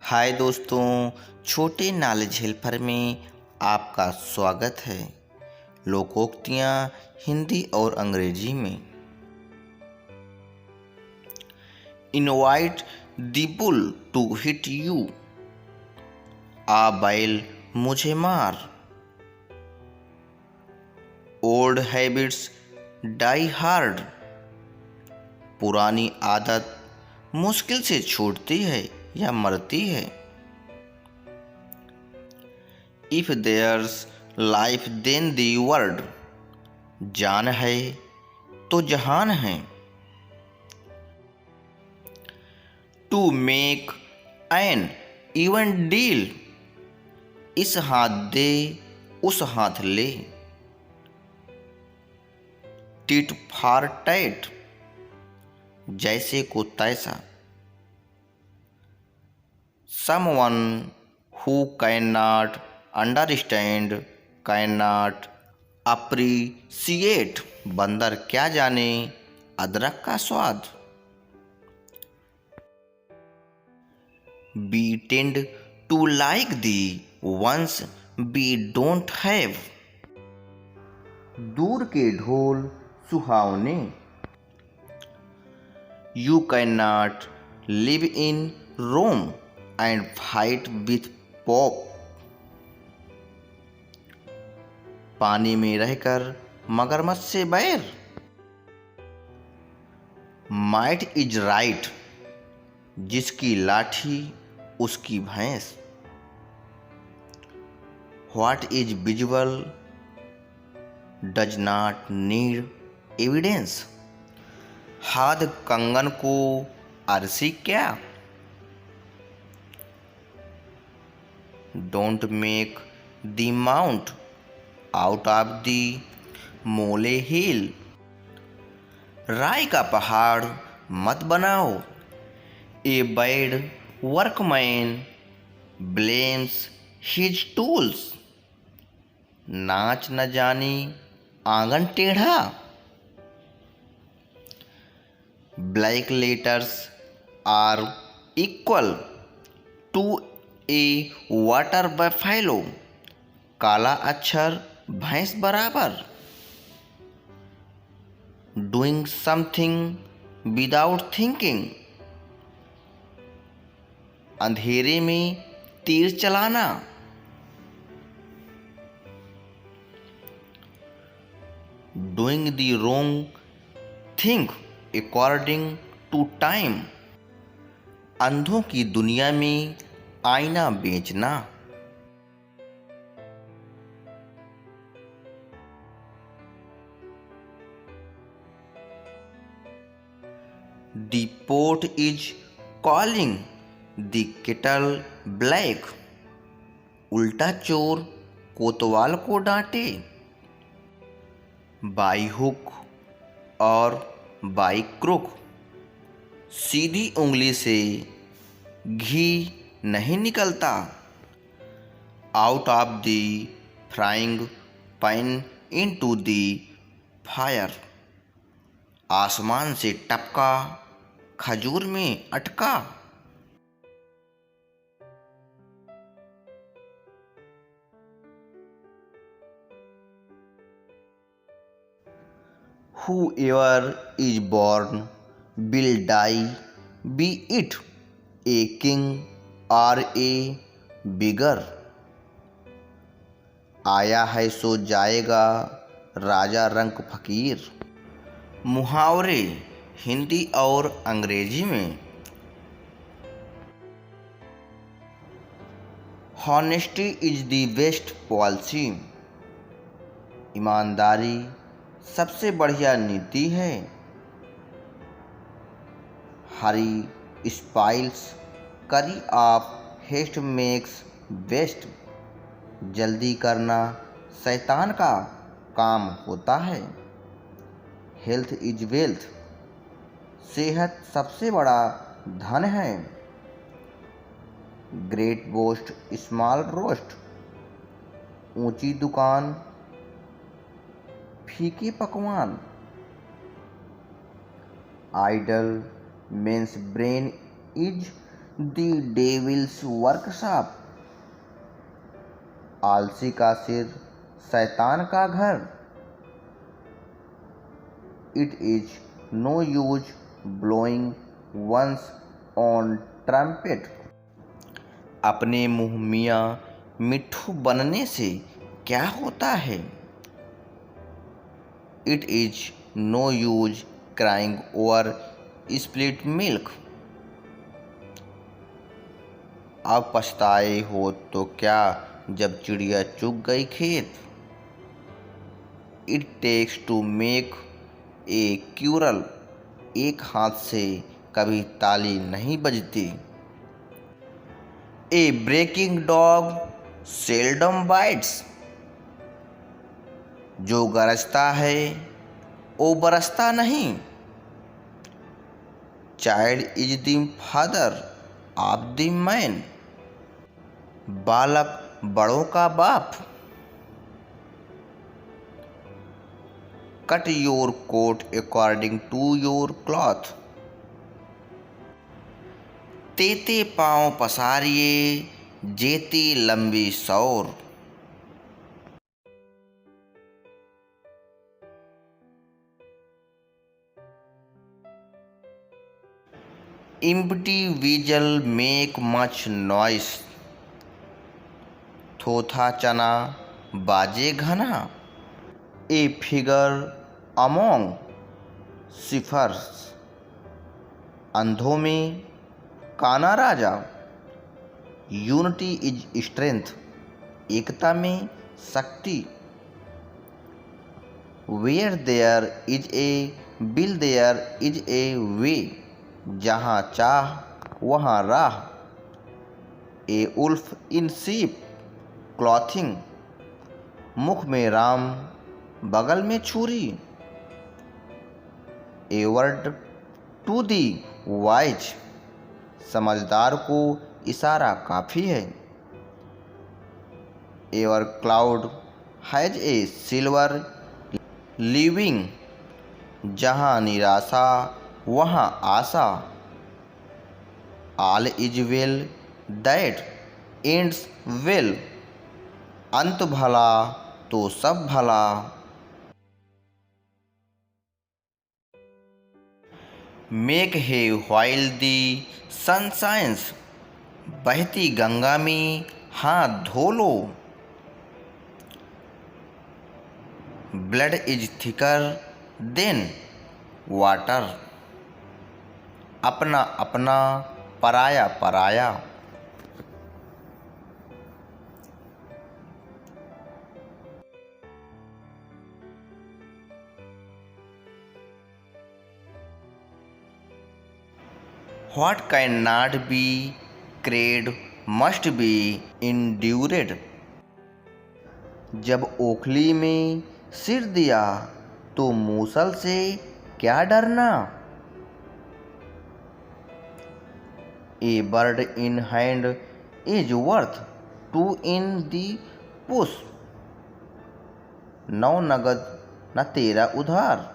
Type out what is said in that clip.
हाय दोस्तों, छोटे knowledge helper में आपका स्वागत है। लोकोक्तियाँ हिंदी और अंग्रेजी में। Invite the bull to hit you, आ बैल मुझे मार। ओल्ड हैबिट्स डाई हार्ड, पुरानी आदत मुश्किल से छूटती है या मरती है। If there's life then the world, जान है तो जहान है। To make an even deal, इस हाथ दे उस हाथ ले। टिट फॉर टैट, जैसे को तैसा। Someone who can not understand can not appreciate, बंदर क्या जाने अदरक का स्वाद। We tend to like the ones we don't have, दूर के ढोल सुहावने। You can not live in Rome and fight with Pope, पानी में रहकर मगरमच्छ से बैर। माइट इज राइट, जिसकी लाठी उसकी भैंस। What is visual does not need evidence, हाथ कंगन को अरसी क्या। Don't make the mount out of the mole hill, राय का पहाड़ मत बनाओ। A bad workman blames his tools, नाच न जानी आंगन टेढ़ा। Black letters are equal to a water buffalo, काला अक्षर भैंस बराबर। डूइंग समथिंग विदाउट थिंकिंग, अंधेरे में तीर चलाना। Doing the wrong thing according to time, अंधों की दुनिया में आईना बेचना। The pot is calling the kettle black, उल्टा चोर कोतवाल को डांटे। बाई हुक और बाई क्रुक, सीधी उंगली से घी नहीं निकलता। Out of the frying pan into the fire, आसमान से टपका खजूर में अटका। Whoever is born will die, be it a king or a beggar, आया है सो जाएगा राजा रंक फकीर। मुहावरे हिंदी और अंग्रेजी में। Honesty is the best policy, ईमानदारी सबसे बढ़िया नीति है। हरी स्पाइल्स करी ऑफ हेस्ट मेक्स वेस्ट, जल्दी करना शैतान का काम होता है। हेल्थ इज वेल्थ, सेहत सबसे बड़ा धन है। ग्रेट बोस्ट स्मॉल रोस्ट, ऊंची दुकान फीके पकवान। Idle men's brain is the devil's workshop, आलसी का सिर शैतान का घर, it is no use blowing one's on trumpet, अपने मुंह मियाँ मिट्ठू बनने से क्या होता है, it is no use crying over split milk, अब पछताए हो तो क्या जब चिड़िया चुग गई खेत, it takes two make a quarrel, एक हाथ से कभी ताली नहीं बजती, a barking dog seldom bites, जो गरजता है वो बरसता नहीं, child is the father of the man, बालक बड़ों का बाप, cut your coat according to your cloth, तेते पाँव पसारिए जेती लंबी सौर, empty vessel make much noise, थोथा चना बाजे घना, ए फिगर अमोंग सिफर्स, अंधों में काना राजा, यूनिटी इज स्ट्रेंथ, एकता में शक्ति, where there is a will there is a way, जहाँ चाह वहाँ राह, a wolf in sheep clothing, मुख में राम बगल में छुरी, a word to the wise, समझदार को इशारा काफ़ी है, every cloud has a silver lining, जहाँ निराशा वहाँ आशा, all is well that ends well, अंत भला तो सब भला, मेक है व्हाइल दी सन शाइन्स, बहती गंगा में हाथ धो लो, blood is thicker than water, अपना अपना पराया पराया, What cannot be created must be endured, जब ओखली में सिर दिया तो मूसल से क्या डरना, a bird in hand is worth two in the bush, 9 नगद न 13 उधार,